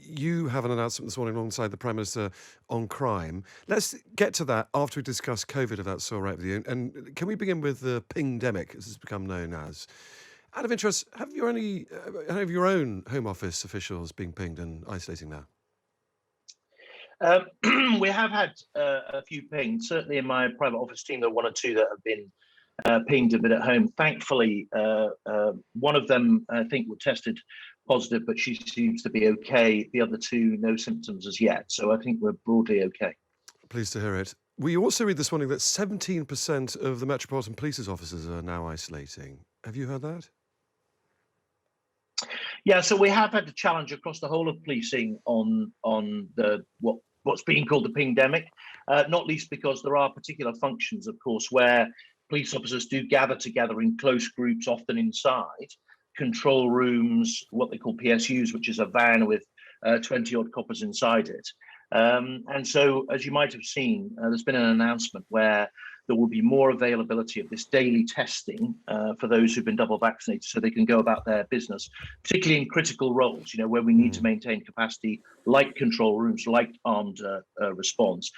you have an announcement this morning alongside the Prime Minister on crime. Let's get to that after we discuss COVID, if that's all right with you. And can we begin with the pingdemic, as it's become known as? Out of interest, have you any your own Home Office officials being pinged and isolating now? We have had a few pings. Certainly in my private office team, there are one or two that have been pinged a bit at home. Thankfully, one of them, I think, were tested positive, but she seems to be okay. The other two, no symptoms as yet. So I think we're broadly okay. Pleased to hear it. We also read this morning that 17% of the Metropolitan Police's officers are now isolating. Have you heard that? Yeah, so we have had a challenge across the whole of policing on the what's being called the pingdemic, not least because there are particular functions, of course, where police officers do gather together in close groups, often inside control rooms, what they call PSUs, which is a van with 20 odd coppers inside it. And so, as you might have seen, there's been an announcement where there will be more availability of this daily testing for those who've been double vaccinated so they can go about their business, particularly in critical roles, where we need to maintain capacity, like control rooms, like armed response.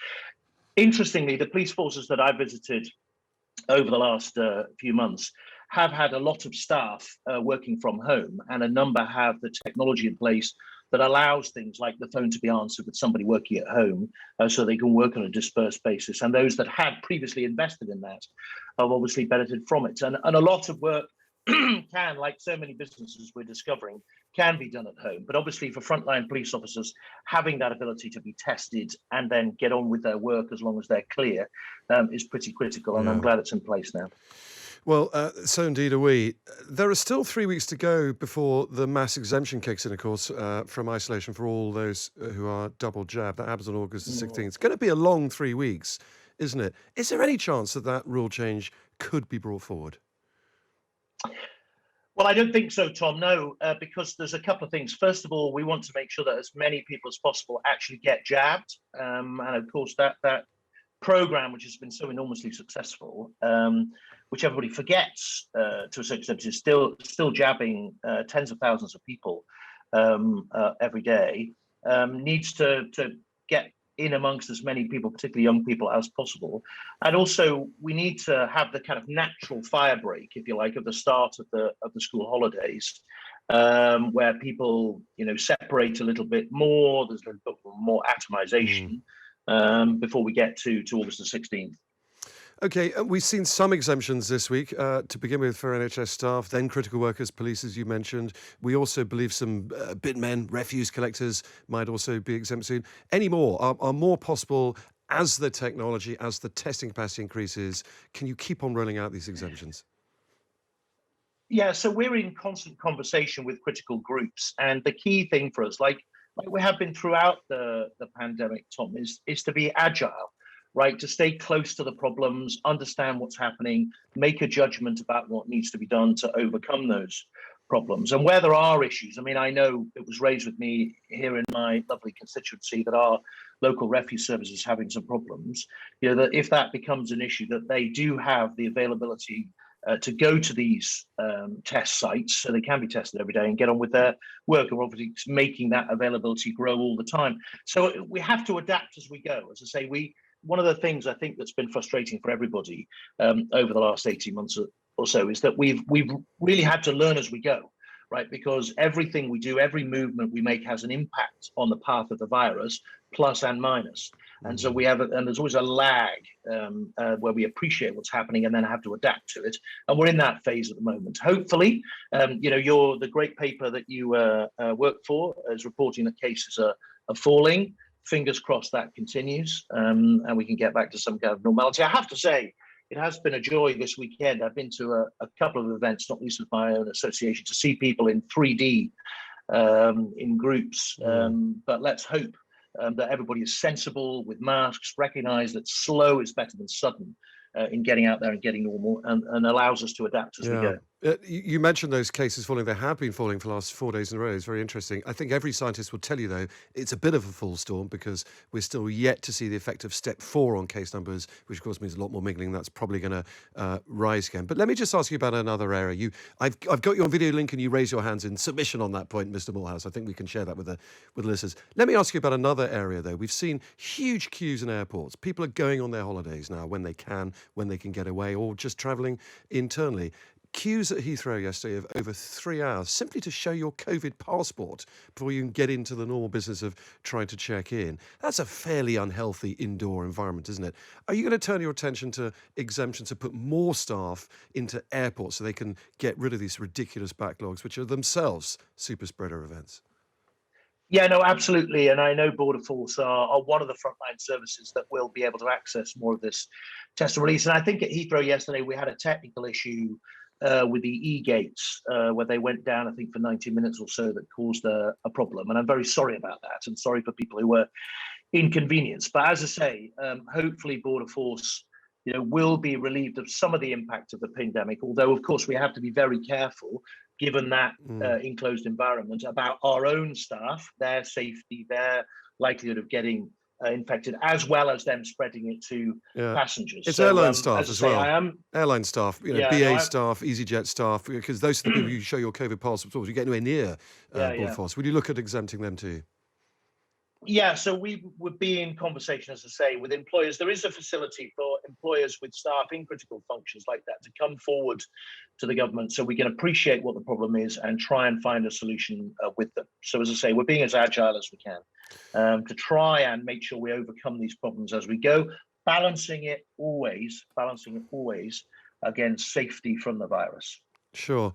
Interestingly, the police forces that I visited over the last few months have had a lot of staff working from home, and a number have the technology in place that allows things like the phone to be answered with somebody working at home, so they can work on a dispersed basis. And those that had previously invested in that have obviously benefited from it. And a lot of work can, like so many businesses we're discovering, can be done at home. But obviously for frontline police officers, having that ability to be tested and then get on with their work as long as they're clear is pretty critical. And I'm glad it's in place now. Well, so indeed are we. There are still 3 weeks to go before the mass exemption kicks in, of course, from isolation for all those who are double jabbed. That happens on August the 16th. It's going to be a long 3 weeks, isn't it? Is there any chance that that rule change could be brought forward? Well, I don't think so, Tom, no, because there's a couple of things. First of all, we want to make sure that as many people as possible actually get jabbed. And of course, that program, which has been so enormously successful, which everybody forgets to a certain extent, is still jabbing tens of thousands of people every day, needs to get in amongst as many people, particularly young people, as possible. And also, we need to have the kind of natural fire break, if you like, at the start of the school holidays, where people, separate a little bit more. There's a little bit more atomization before we get to August the 16th. OK, we've seen some exemptions this week, to begin with for NHS staff, then critical workers, police, as you mentioned. We also believe some bin men, refuse collectors might also be exempt soon. Any more? Are more possible as the technology, as the testing capacity increases? Can you keep on rolling out these exemptions? Yeah, so we're in constant conversation with critical groups. And the key thing for us, like we have been throughout the pandemic, Tom, is to be agile. Right, to stay close to the problems, understand what's happening, make a judgment about what needs to be done to overcome those problems. And where there are issues, I mean, I know it was raised with me here in my lovely constituency that our local refuse service is having some problems. That if that becomes an issue, that they do have the availability to go to these test sites, so they can be tested every day and get on with their work, and obviously making that availability grow all the time. So we have to adapt as we go. As I say, one of the things I think that's been frustrating for everybody over the last 18 months or so is that we've really had to learn as we go, right? Because everything we do, every movement we make has an impact on the path of the virus, plus and minus. And so there's always a lag where we appreciate what's happening and then have to adapt to it. And we're in that phase at the moment. Hopefully, the great paper that you work for is reporting that cases are falling. Fingers crossed that continues, and we can get back to some kind of normality. I have to say, it has been a joy this weekend. I've been to a couple of events, not least with my own association, to see people in 3D in groups. But let's hope that everybody is sensible with masks, recognise that slow is better than sudden in getting out there and getting normal, and allows us to adapt as we go. You mentioned those cases falling. They have been falling for the last 4 days in a row. It's very interesting. I think every scientist will tell you, though, it's a bit of a full storm because we're still yet to see the effect of step 4 on case numbers, which of course means a lot more mingling. That's probably going to rise again. But let me just ask you about another area. I've got your video link and you raise your hands in submission on that point, Mr. Malthouse. I think we can share that with the listeners. Let me ask you about another area, though. We've seen huge queues in airports. People are going on their holidays now when they can get away, or just travelling internally. Queues at Heathrow yesterday of over 3 hours simply to show your COVID passport before you can get into the normal business of trying to check in. That's a fairly unhealthy indoor environment, isn't it? Are you going to turn your attention to exemptions to put more staff into airports so they can get rid of these ridiculous backlogs, which are themselves super spreader events? Yeah, no, absolutely. And I know Border Force are one of the frontline services that will be able to access more of this test and release. And I think at Heathrow yesterday, we had a technical issue with the eGates where they went down, I think, for 90 minutes or so that caused a problem. And I'm very sorry about that and sorry for people who were inconvenienced. But as I say, hopefully Border Force will be relieved of some of the impact of the pandemic, although, of course, we have to be very careful, given that enclosed environment, about our own staff, their safety, their likelihood of getting infected, as well as them spreading it to passengers. It's airline staff as well. Airline staff, BA no, staff, EasyJet staff, because those are the people you show your COVID passport. You get anywhere near Border Force. Would you look at exempting them too? Yeah, so we would be in conversation, as I say, with employers. There is a facility for employers with staff in critical functions like that to come forward to the government so we can appreciate what the problem is and try and find a solution with them. So as I say, we're being as agile as we can to try and make sure we overcome these problems as we go, balancing it always against safety from the virus. Sure.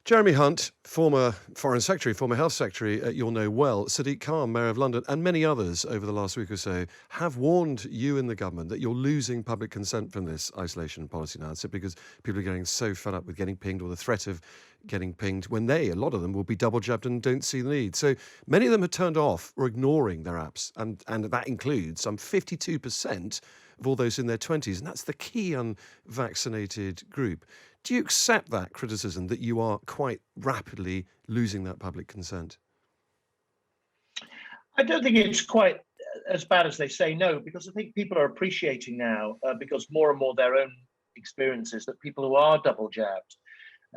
Jeremy Hunt, former Foreign Secretary, former Health Secretary, you'll know well, Sadiq Khan, Mayor of London, and many others over the last week or so have warned you and the government that you're losing public consent from this isolation policy now. It's because people are getting so fed up with getting pinged or the threat of getting pinged when a lot of them will be double jabbed and don't see the need. So many of them have turned off or ignoring their apps, and that includes some 52% of all those in their 20s, and that's the key unvaccinated group. Do you accept that criticism that you are quite rapidly losing that public consent? I don't think it's quite as bad as they say, no, because I think people are appreciating now, because more and more their own experiences, that people who are double jabbed,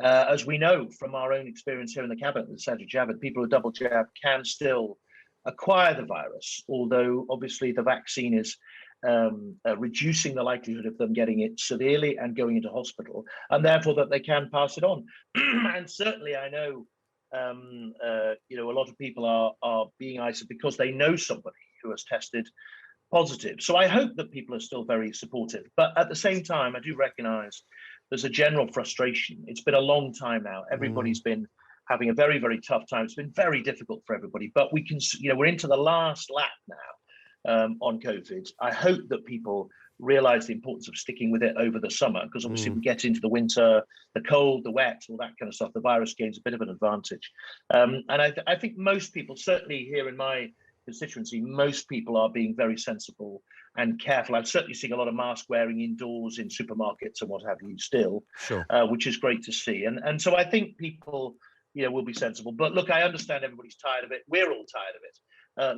as we know from our own experience here in the cabinet with Sajid Javid, people who are double jabbed can still acquire the virus, although obviously the vaccine is reducing the likelihood of them getting it severely and going into hospital, and therefore that they can pass it on. And certainly I know, a lot of people are being isolated because they know somebody who has tested positive. So I hope that people are still very supportive. But at the same time, I do recognize there's a general frustration. It's been a long time now. Everybody's been having a very, very tough time. It's been very difficult for everybody. But we can, we're into the last lap now. On COVID. I hope that people realize the importance of sticking with it over the summer, because obviously we get into the winter, the cold, the wet, all that kind of stuff, the virus gains a bit of an advantage. And I think most people, certainly here in my constituency, most people are being very sensible and careful. I'm certainly seeing a lot of mask wearing indoors in supermarkets and what have you still, sure. Which is great to see. And so I think people will be sensible. But look, I understand everybody's tired of it. We're all tired of it.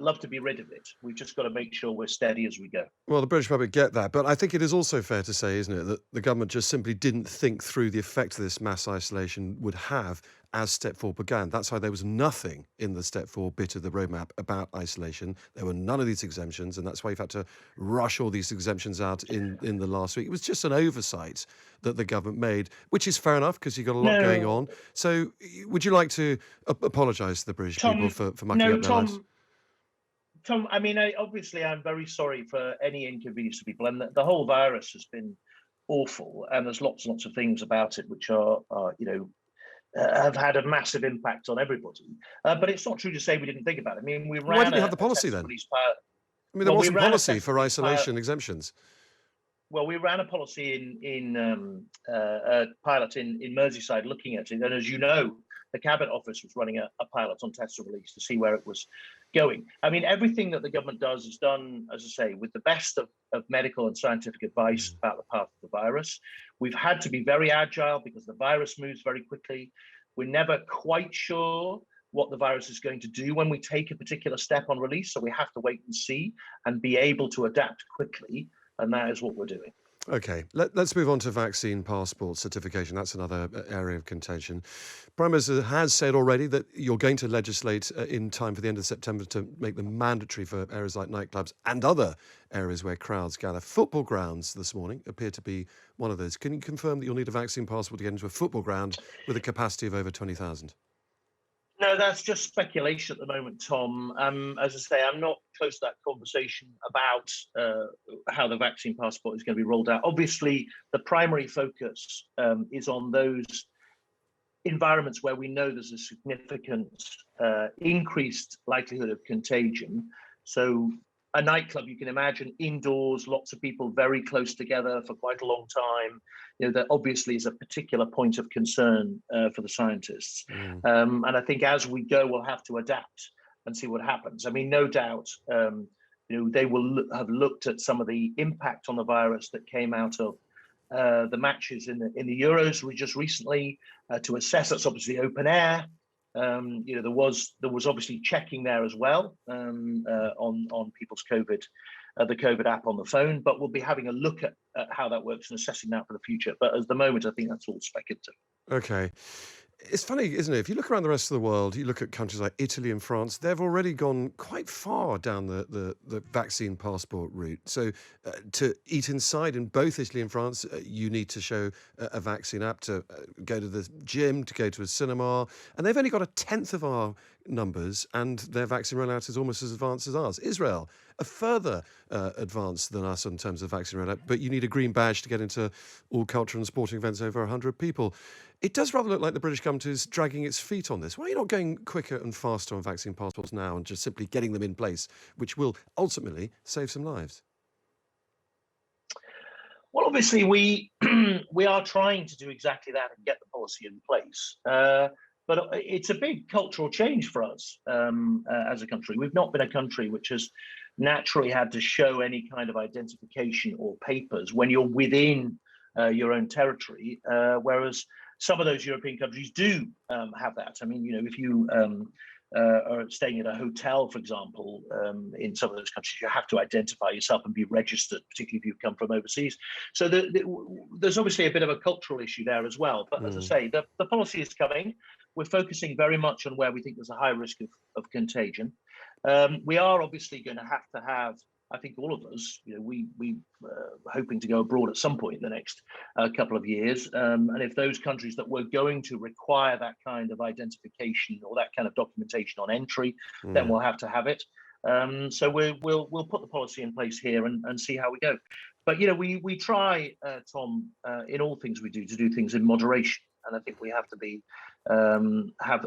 Love to be rid of it. We've just got to make sure we're steady as we go. Well, the British public get that, but I think it is also fair to say, isn't it, that the government just simply didn't think through the effect this mass isolation would have as Step 4 began. That's why there was nothing in the Step 4 bit of the roadmap about isolation. There were none of these exemptions, and that's why you've had to rush all these exemptions out in the last week. It was just an oversight that the government made, which is fair enough because you've got a lot going on. So would you like to apologise to the British people for mucking up their lives? Tom, I mean, obviously, I'm very sorry for any inconvenience to people, and the whole virus has been awful, and there's lots and lots of things about it which are have had a massive impact on everybody. But it's not true to say we didn't think about it. I mean, we ran. Why didn't you have the policy then? I mean, there wasn't policy for isolation exemptions. Well, we ran a policy in a pilot in Merseyside looking at it, and as you know, the Cabinet Office was running a pilot on test and release to see where it was going. I mean, everything that the government does is done, as I say, with the best of medical and scientific advice about the path of the virus. We've had to be very agile because the virus moves very quickly. We're never quite sure what the virus is going to do when we take a particular step on release. So we have to wait and see and be able to adapt quickly. And that is what we're doing. Okay, let's move on to vaccine passport certification. That's another area of contention. Prime Minister has said already that you're going to legislate in time for the end of September to make them mandatory for areas like nightclubs and other areas where crowds gather. Football grounds this morning appear to be one of those. Can you confirm that you'll need a vaccine passport to get into a football ground with a capacity of over 20,000? No, that's just speculation at the moment, Tom. As I say, I'm not close to that conversation about how the vaccine passport is going to be rolled out. Obviously, the primary focus is on those environments where we know there's a significant increased likelihood of contagion. So a nightclub, you can imagine, indoors, lots of people very close together for quite a long time. That obviously is a particular point of concern for the scientists. And I think as we go, we'll have to adapt and see what happens. I mean, no doubt, they will have looked at some of the impact on the virus that came out of the matches in the Euros we just recently to assess. That's obviously open air. There was obviously checking there as well on people's COVID, the COVID app on the phone. But we'll be having a look at how that works and assessing that for the future. But at the moment, I think that's all speculative. Okay. It's funny, isn't it? If you look around the rest of the world, you look at countries like Italy and France, they've already gone quite far down the vaccine passport route. So to eat inside in both Italy and France, you need to show a vaccine app, to go to the gym, to go to a cinema. And they've only got a tenth of our numbers, and their vaccine rollout is almost as advanced as ours. Israel, a further advanced than us in terms of vaccine rollout, but you need a green badge to get into all cultural and sporting events over 100 people. It does rather look like the British government is dragging its feet on this. Why are you not going quicker and faster on vaccine passports now and just simply getting them in place, which will ultimately save some lives? Well, obviously, we are trying to do exactly that and get the policy in place. But it's a big cultural change for us as a country. We've not been a country which has naturally had to show any kind of identification or papers when you're within your own territory, whereas some of those European countries do have that. I mean, if you are staying at a hotel, for example, in some of those countries, you have to identify yourself and be registered, particularly if you come from overseas. So there's obviously a bit of a cultural issue there as well. But as I say, the policy is coming. We're focusing very much on where we think there's a high risk of contagion. We are obviously going to have, I think all of us, we hoping to go abroad at some point in the next couple of years. And if those countries that were going to require that kind of identification or that kind of documentation on entry, then we'll have to have it. So we'll put the policy in place here and see how we go. But we try, Tom, in all things we do, to do things in moderation, and I think we have to be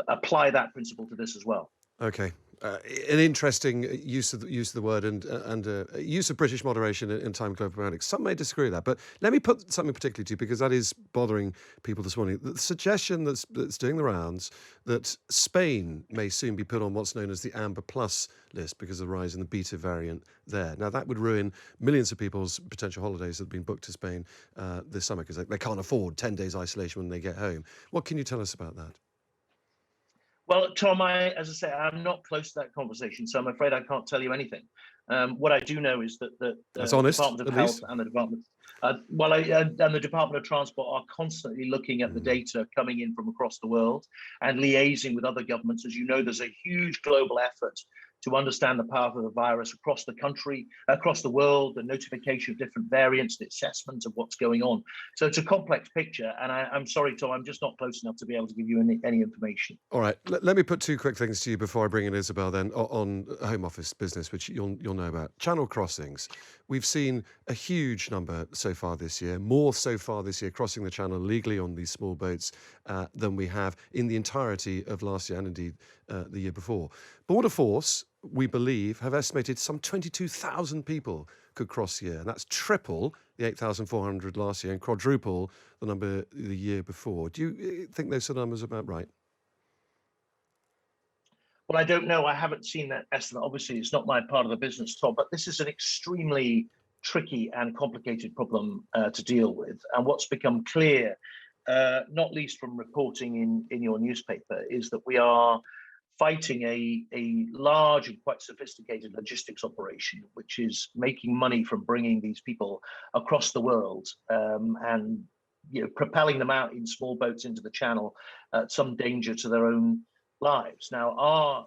apply that principle to this as well. Okay. An interesting use of the word and use of British moderation in time of global pandemic. Some may disagree with that, but let me put something particularly to you, because that is bothering people this morning. The suggestion that's doing the rounds that Spain may soon be put on what's known as the Amber Plus list because of the rise in the Beta variant there. Now, that would ruin millions of people's potential holidays that have been booked to Spain this summer because they can't afford 10 days isolation when they get home. What can you tell us about that? Well, Tom, as I say, I'm not close to that conversation, so I'm afraid I can't tell you anything. What I do know is that the Department of Health and the Department, and the Department of Transport are constantly looking at the data coming in from across the world and liaising with other governments. As you know, there's a huge global effort to understand the path of the virus across the country, across the world, the notification of different variants, the assessment of what's going on. So it's a complex picture, and I'm sorry, Tom, I'm just not close enough to be able to give you any information. All right, let me put two quick things to you before I bring in Isabel then on Home Office business, which you'll know about. Channel crossings. We've seen a huge number so far this year, more so far this year, crossing the channel legally on these small boats than we have in the entirety of last year and indeed the year before. Border Force, we believe, have estimated some 22,000 people could cross the year. And that's triple the 8,400 last year and quadruple the number the year before. Do you think those numbers are about right? Well, I don't know. I haven't seen that estimate. Obviously, it's not my part of the business, Tom, but this is an extremely tricky and complicated problem to deal with. And what's become clear, not least from reporting in your newspaper, is that we are fighting a large and quite sophisticated logistics operation, which is making money from bringing these people across the world and propelling them out in small boats into the channel at some danger to their own lives. Now, our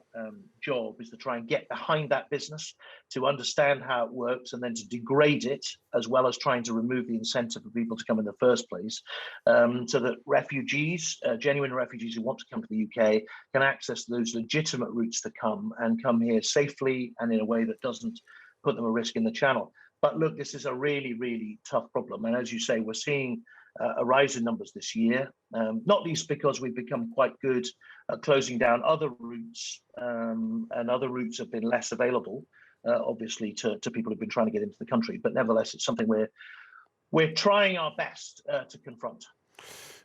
job is to try and get behind that business, to understand how it works, and then to degrade it, as well as trying to remove the incentive for people to come in the first place, so that refugees, genuine refugees who want to come to the UK, can access those legitimate routes to come and come here safely and in a way that doesn't put them at risk in the channel. But look, this is a really, really tough problem. And as you say, we're seeing a rise in numbers this year, not least because we've become quite good at closing down other routes, and other routes have been less available, obviously, to people who've been trying to get into the country. But nevertheless, it's something we're trying our best to confront.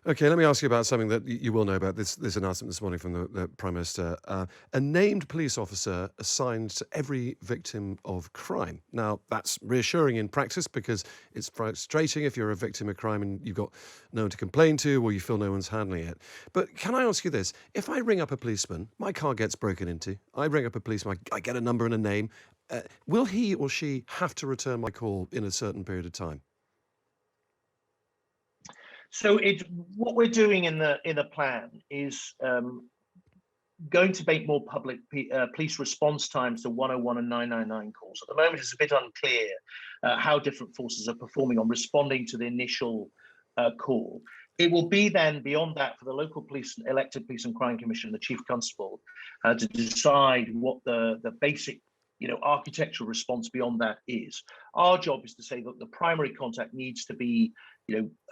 Okay, let me ask you about something that you will know about. This announcement this morning from the Prime Minister. A named police officer assigned to every victim of crime. Now, that's reassuring in practice because it's frustrating if you're a victim of crime and you've got no one to complain to or you feel no one's handling it. But can I ask you this? If I ring up a policeman, my car gets broken into, I ring up a policeman, I get a number and a name, will he or she have to return my call in a certain period of time? So what we're doing in the plan is going to make more public police response times to 101 and 999 calls. At the moment, it's a bit unclear how different forces are performing on responding to the initial call. It will be then beyond that for the local police, elected police and crime commission, the chief constable, to decide what the basic architectural response beyond that is. Our job is to say that the primary contact needs to be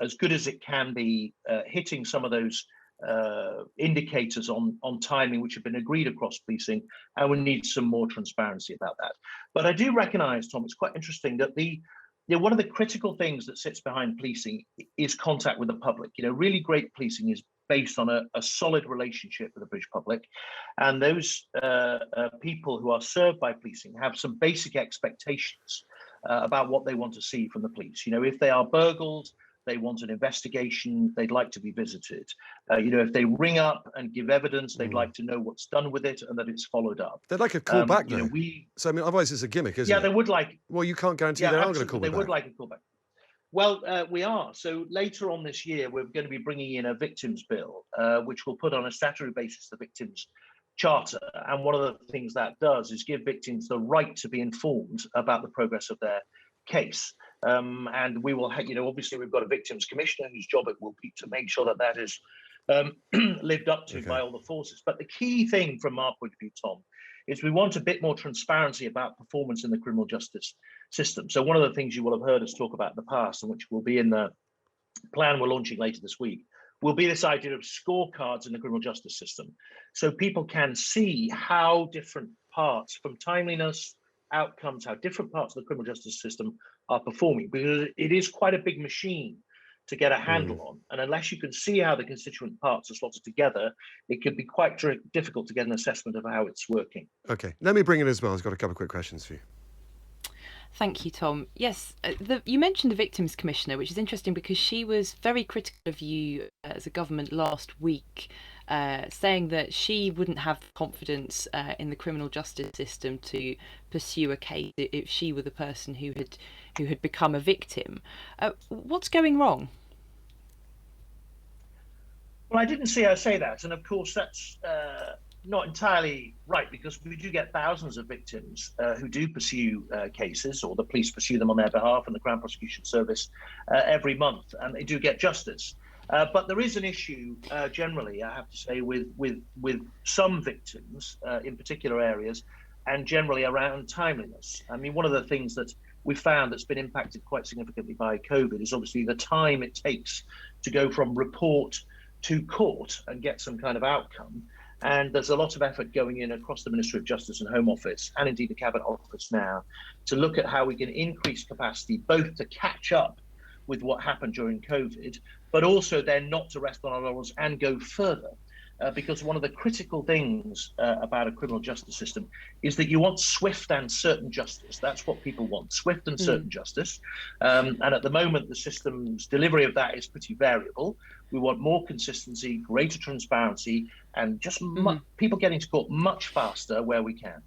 as good as it can be, hitting some of those indicators on timing which have been agreed across policing, and we need some more transparency about that. But I do recognise, Tom, it's quite interesting that one of the critical things that sits behind policing is contact with the public. Really great policing is based on a solid relationship with the British public, and those people who are served by policing have some basic expectations about what they want to see from the police. If they are burgled, they want an investigation, they'd like to be visited. If they ring up and give evidence, they'd like to know what's done with it and that it's followed up. They'd like a call back, though. So, otherwise it's a gimmick, isn't it? Yeah, they would like. Well, you can't guarantee they are going to call me back. They would like a call back. Well, we are. So later on this year, we're going to be bringing in a victims bill, which will put on a statutory basis the victims charter. And one of the things that does is give victims the right to be informed about the progress of their case. And we will, obviously we've got a victims commissioner whose job it will be to make sure that that is lived up to by all the forces. But the key thing from our point of view, Tom, is we want a bit more transparency about performance in the criminal justice system. So one of the things you will have heard us talk about in the past, and which will be in the plan we're launching later this week, will be this idea of scorecards in the criminal justice system. So people can see how different parts, from timeliness, outcomes, how different parts of the criminal justice system are performing, because it is quite a big machine to get a handle on. And unless you can see how the constituent parts are slotted together, it could be quite difficult to get an assessment of how it's working. Okay, let me bring in Isabel. I've got a couple of quick questions for you. Thank you, Tom. Yes, you mentioned the Victims Commissioner, which is interesting because she was very critical of you as a government last week, saying that she wouldn't have confidence in the criminal justice system to pursue a case if she were the person who had become a victim. What's going wrong? Well, I didn't see her say that, and of course that's not entirely right, because we do get thousands of victims who do pursue cases, or the police pursue them on their behalf, and the Crown Prosecution Service every month, and they do get justice. But there is an issue generally, I have to say, with some victims in particular areas, and generally around timeliness. I mean, one of the things that we found that's been impacted quite significantly by COVID is obviously the time it takes to go from report to court and get some kind of outcome. And there's a lot of effort going in across the Ministry of Justice and Home Office, and indeed the Cabinet Office now, to look at how we can increase capacity, both to catch up with what happened during COVID, but also then not to rest on our laurels and go further. because one of the critical things about a criminal justice system is that you want swift and certain justice. That's what people want, swift and certain justice. And at the moment, the system's delivery of that is pretty variable. We want more consistency, greater transparency, and just people getting to court much faster where we can.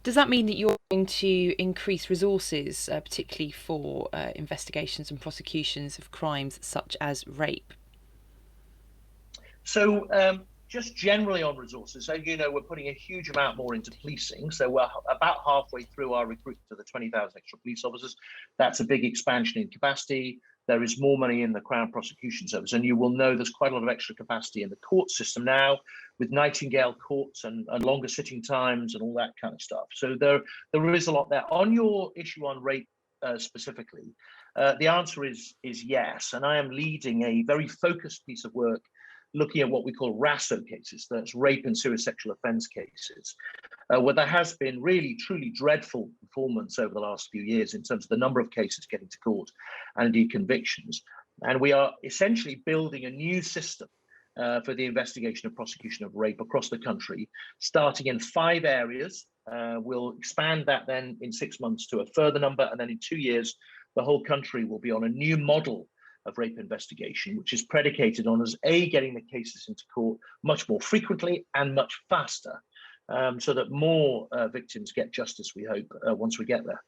Does that mean that you're going to increase resources, particularly for investigations and prosecutions of crimes such as rape? So just generally on resources, as you know, we're putting a huge amount more into policing. So we're about halfway through our recruitment of the 20,000 extra police officers. That's a big expansion in capacity. There is more money in the Crown Prosecution Service. And you will know there's quite a lot of extra capacity in the court system now with Nightingale courts and longer sitting times and all that kind of stuff. So there is a lot there. On your issue on rape specifically, the answer is yes. And I am leading a very focused piece of work looking at what we call RASO cases, that's rape and serious sexual offence cases, where there has been really, truly dreadful performance over the last few years in terms of the number of cases getting to court and indeed convictions. And we are essentially building a new system for the investigation and prosecution of rape across the country, starting in 5 areas. We'll expand that then in 6 months to a further number, and then in 2 years, the whole country will be on a new model of rape investigation, which is predicated on us, A, getting the cases into court much more frequently and much faster, so that more victims get justice, we hope, once we get there.